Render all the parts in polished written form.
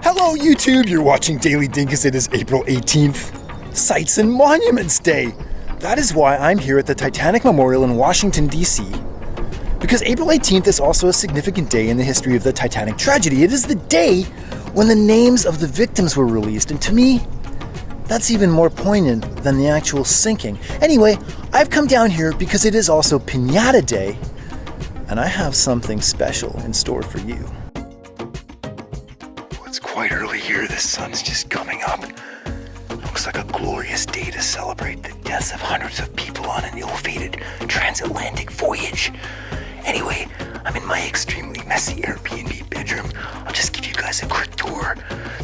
Hello YouTube, you're watching Daily Dinkus. It is April 18th, Sites and Monuments Day. That is why I'm here at the Titanic Memorial in Washington, D.C. Because April 18th is also a significant day in the history of the Titanic tragedy. It is the day when the names of the victims were released, and to me, that's even more poignant than the actual sinking. Anyway, I've come down here because it is also Pinata Day, and I have something special in store for you. It's quite early here. The sun's just coming up. Looks like a glorious day to celebrate the deaths of hundreds of people on an ill-fated transatlantic voyage. Anyway, I'm in my extremely messy Airbnb bedroom. I'll just give you guys a quick tour.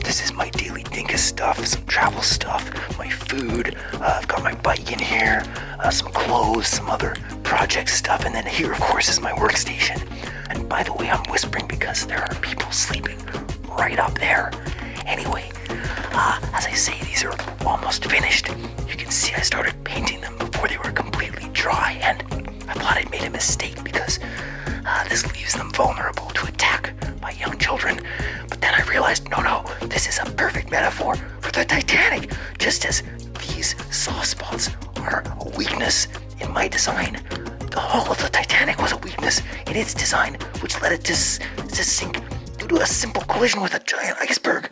This is my Daily Dinkus stuff, some travel stuff, my food. I've got my bike in here, some clothes, some other project stuff, and then here, of course, is my workstation. And by the way, I'm whispering because there are people sleeping right up there. Anyway, as I say, these are almost finished. You can see I started painting them before they were completely dry, and I thought I'd made a mistake because this leaves them vulnerable to attack by young children. But then I realized, no, this is a perfect metaphor for the Titanic. Just as these soft spots are a weakness in my design, the hull of the Titanic was a weakness in its design, which led it to sink due to a simple collision with a giant iceberg.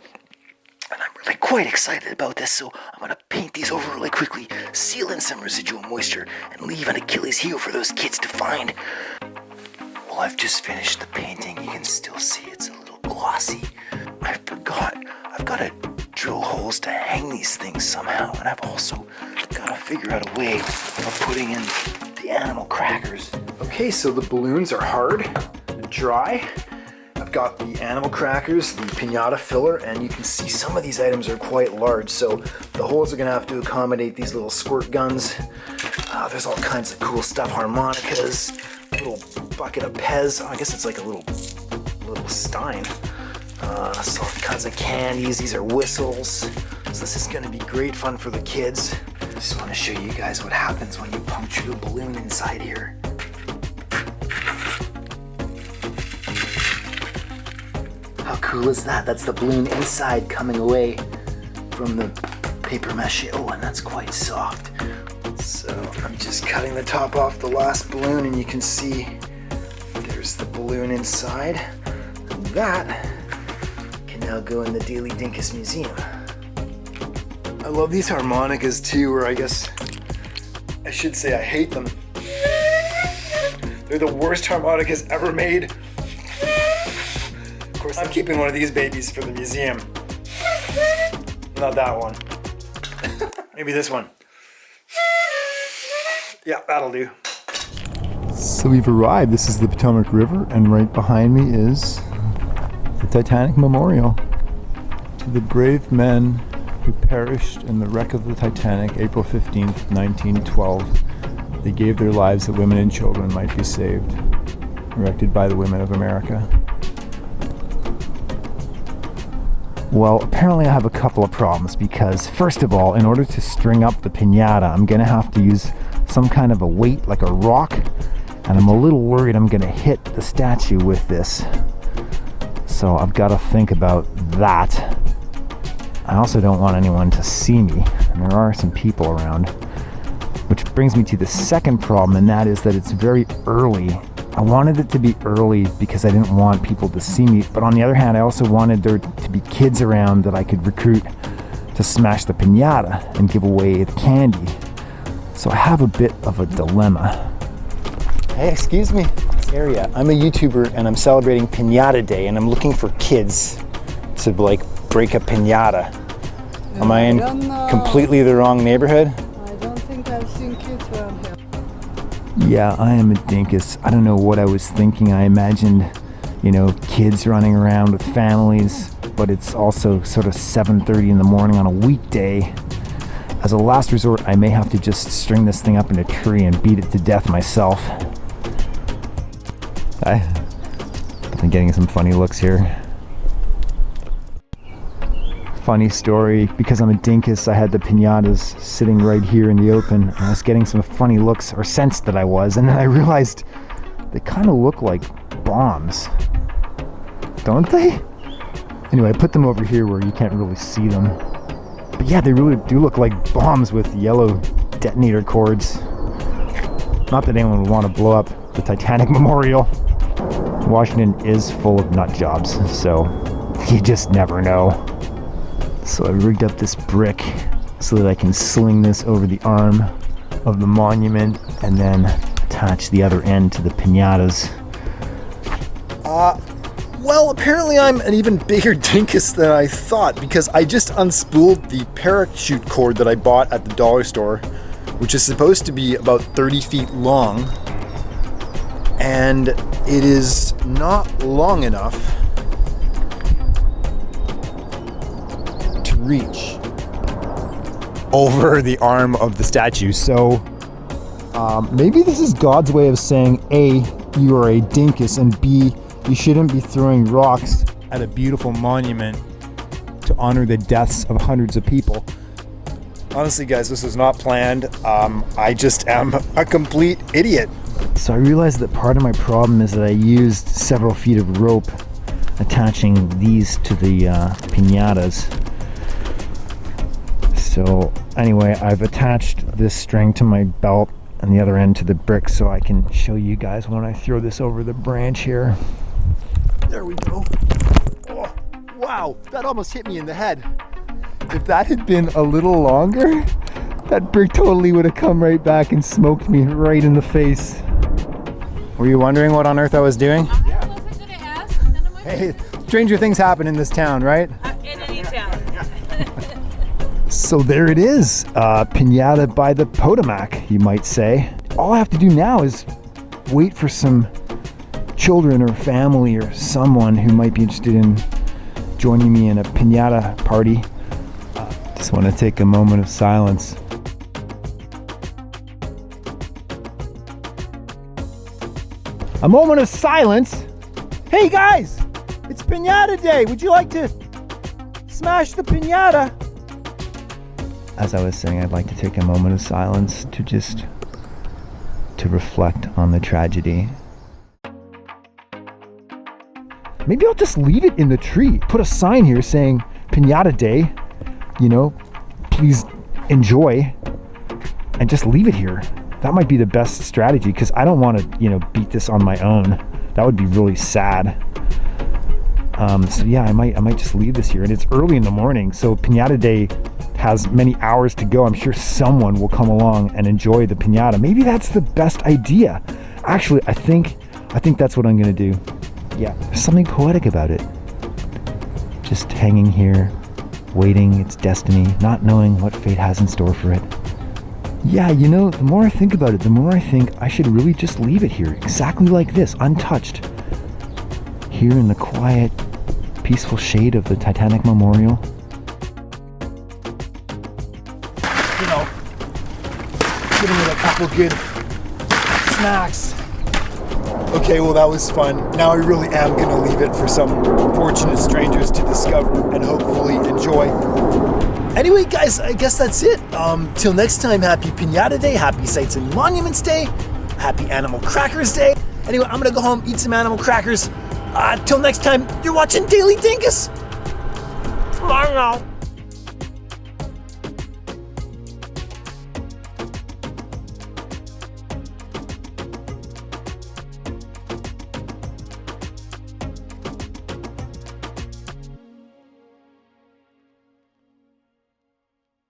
And I'm really quite excited about this, so I'm going to paint these over really quickly, seal in some residual moisture, and leave an Achilles heel for those kids to find. Well, I've just finished the painting. You can still see it's a little glossy. I forgot. I've got to drill holes to hang these things somehow, and I've also got to figure out a way of putting in the animal crackers. Okay, so the balloons are hard and dry. I've got the animal crackers, the pinata filler, and you can see some of these items are quite large, so the holes are going to have to accommodate these little squirt guns. There's all kinds of cool stuff, harmonicas, little bucket of Pez. I guess it's like a little stein. So all kinds of candies. These are whistles. So this is going to be great fun for the kids. I just want to show you guys what happens when you puncture the balloon inside here. How cool is that? That's the balloon inside coming away from the paper mache. Oh, and that's quite soft. So I'm just cutting the top off the last balloon, and you can see there's the balloon inside. And that can now go in the Daily Dinkus Museum. I love these harmonicas too, or I guess I should say I hate them. They're the worst harmonicas ever made. Of course, I'm keeping one of these babies for the museum. Not that one. Maybe this one. Yeah, that'll do. So we've arrived. This is the Potomac River, and right behind me is the Titanic Memorial to the brave men who perished in the wreck of the Titanic, April 15th, 1912. They gave their lives that women and children might be saved. Erected by the women of America. Well, apparently I have a couple of problems because, first of all, in order to string up the pinata, I'm going to have to use some kind of a weight, like a rock, and I'm a little worried I'm going to hit the statue with this. So I've got to think about that. I also don't want anyone to see me, and there are some people around. Which brings me to the second problem, and that is that it's very early. I wanted it to be early because I didn't want people to see me, but on the other hand, I also wanted there to be kids around that I could recruit to smash the pinata and give away the candy. So I have a bit of a dilemma. Hey, excuse me, area. I'm a YouTuber and I'm celebrating Pinata Day, and I'm looking for kids to like break a pinata. Am I in completely the wrong neighborhood? I don't think I've seen kids around here. Yeah, I am a dinkus. I don't know what I was thinking. I imagined, kids running around with families, but it's also sort of 7:30 in the morning on a weekday. As a last resort, I may have to just string this thing up in a tree and beat it to death myself. I've been getting some funny looks here. Funny story, because I'm a dinkus, I had the pinatas sitting right here in the open, and I was getting some funny looks, or sensed that I was, and then I realized they kind of look like bombs. Don't they? Anyway, I put them over here where you can't really see them. But yeah, they really do look like bombs with yellow detonator cords. Not that anyone would want to blow up the Titanic Memorial. Washington is full of nut jobs, so you just never know. So I rigged up this brick so that I can sling this over the arm of the monument and then attach the other end to the piñatas. Well, apparently I'm an even bigger dinkus than I thought, because I just unspooled the parachute cord that I bought at the dollar store, which is supposed to be about 30 feet long, and it is not long enough to reach over the arm of the statue. So maybe this is God's way of saying, A, you are a dinkus, and B, you shouldn't be throwing rocks at a beautiful monument to honor the deaths of hundreds of people. Honestly, guys, this was not planned. I just am a complete idiot. So I realized that part of my problem is that I used several feet of rope attaching these to the piñatas. So anyway, I've attached this string to my belt and the other end to the brick so I can show you guys when I throw this over the branch here. There we go. Oh, wow, that almost hit me in the head. If that had been a little longer, that brick totally would have come right back and smoked me right in the face. Were you wondering what on earth I was doing? I wasn't gonna ask. None of my Hey, stranger things happen in this town, right? in any town. So there it is, Pinata by the Potomac, you might say. All I have to do now is wait for some children or family or someone who might be interested in joining me in a pinata party. Just want to take a moment of silence. A moment of silence? Hey guys, it's Pinata Day. Would you like to smash the pinata? As I was saying, I'd like to take a moment of silence to reflect on the tragedy. Maybe I'll just leave it in the tree. Put a sign here saying Pinata Day, you know, please enjoy, and just leave it here. That might be the best strategy, because I don't want to, you know, beat this on my own. That would be really sad. So yeah, I might just leave this here. And it's early in the morning, so Pinata Day has many hours to go. I'm sure someone will come along and enjoy the pinata. Maybe that's the best idea. Actually, I think that's what I'm gonna do. Yeah, there's something poetic about it. Just hanging here, waiting its destiny, not knowing what fate has in store for it. Yeah, you know, the more I think about it, the more I think I should really just leave it here, exactly like this, untouched. Here in the quiet, peaceful shade of the Titanic Memorial. You know, giving it a couple good snacks. Okay, well that was fun. Now I really am gonna leave it for some fortunate strangers to discover and hopefully enjoy. Anyway, guys, I guess that's it. Till next time, happy Pinata Day, happy Sites and Monuments Day, happy Animal Crackers Day. Anyway, I'm gonna go home, eat some animal crackers. Till next time, you're watching Daily Dinkus. Bye now.